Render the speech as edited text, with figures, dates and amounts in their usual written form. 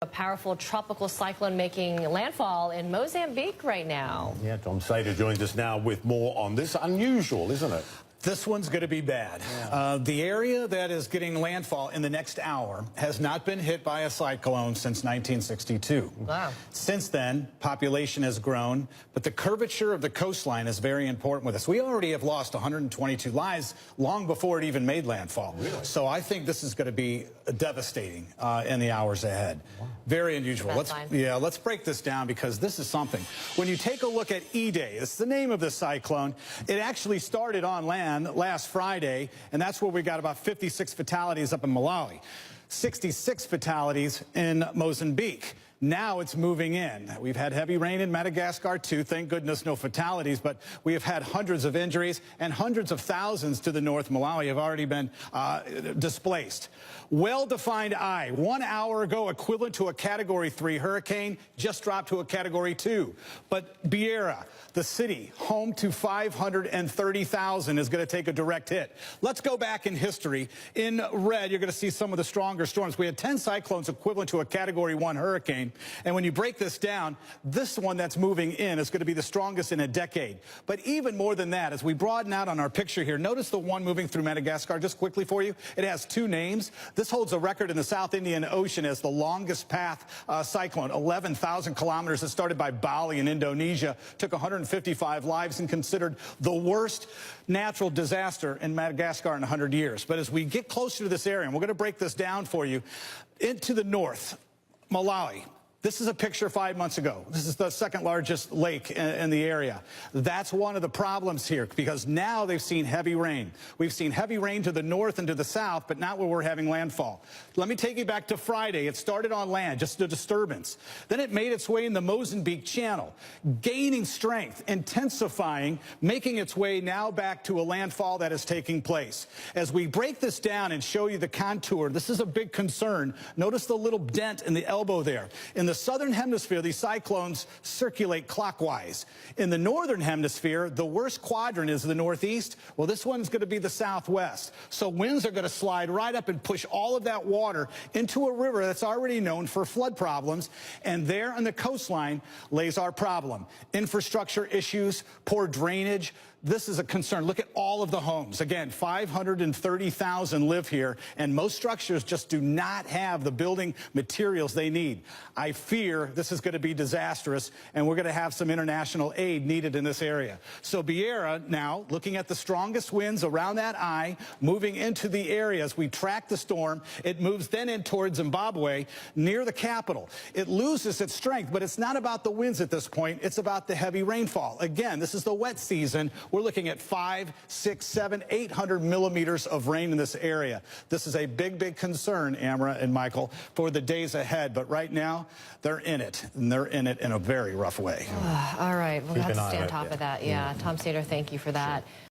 A powerful tropical cyclone making landfall in Mozambique right now. Yeah, Tom Sater joins us now with more on this. Unusual, isn't it? This one's going to be bad. Yeah. The area that is getting landfall in the next hour has not been hit by a cyclone since 1962. Wow. Since then, population has grown, but the curvature of the coastline is very important with us. We already have lost 122 lives long before it even made landfall. Really? So I think this is going to be devastating in the hours ahead. Wow. Very unusual. Let's break this down because this is something. When you take a look at E-Day, it's the name of the cyclone. It actually started on land last Friday, and that's where we got about 56 fatalities up in Malawi, 66 fatalities in Mozambique. Now it's moving in. We've had heavy rain in Madagascar, too. Thank goodness no fatalities, but we have had hundreds of injuries, and hundreds of thousands to the north. Malawi have already been displaced. Well-defined eye. 1 hour ago, equivalent to a Category 3 hurricane, just dropped to a Category 2. But Beira, the city, home to 530,000, is going to take a direct hit. Let's go back in history. In red, you're going to see some of the stronger storms. We had 10 cyclones equivalent to a Category 1 hurricane. And when you break this down, this one that's moving in is going to be the strongest in a decade. But even more than that, as we broaden out on our picture here, notice the one moving through Madagascar just quickly for you. It has two names. This holds a record in the South Indian Ocean as the longest path cyclone, 11,000 kilometers. It started by Bali in Indonesia, took 155 lives and considered the worst natural disaster in Madagascar in 100 years. But as we get closer to this area, and we're going to break this down for you, into the north, Malawi. This is a picture 5 months ago. This is the second largest lake in the area. That's one of the problems here because now they've seen heavy rain. We've seen heavy rain to the north and to the south, but not where we're having landfall. Let me take you back to Friday. It started on land, just a disturbance. Then it made its way in the Mozambique Channel, gaining strength, intensifying, making its way now back to a landfall that is taking place. As we break this down and show you the contour, this is a big concern. Notice the little dent in the elbow there. In the southern hemisphere, these cyclones circulate clockwise. In the northern hemisphere, the worst quadrant is the northeast. Well, this one's going to be the southwest. So winds are going to slide right up and push all of that water into a river that's already known for flood problems. And there on the coastline lays our problem. Infrastructure issues, poor drainage. This is a concern. Look at all of the homes. Again, 530,000 live here, and most structures just do not have the building materials they need. I fear this is going to be disastrous, and we're going to have some international aid needed in this area. So Beira now, looking at the strongest winds around that eye, moving into the area as we track the storm. It moves then in towards Zimbabwe, near the capital. It loses its strength, but it's not about the winds at this point. It's about the heavy rainfall. Again, this is the wet season. We're looking at 500, 600, 700, 800 millimeters of rain in this area. This is a big, big concern, Amra and Michael, for the days ahead. But right now, they're in it, and they're in it in a very rough way. All right, we'll have to stay on top of that. Yeah, Tom Sater, thank you for that. Sure.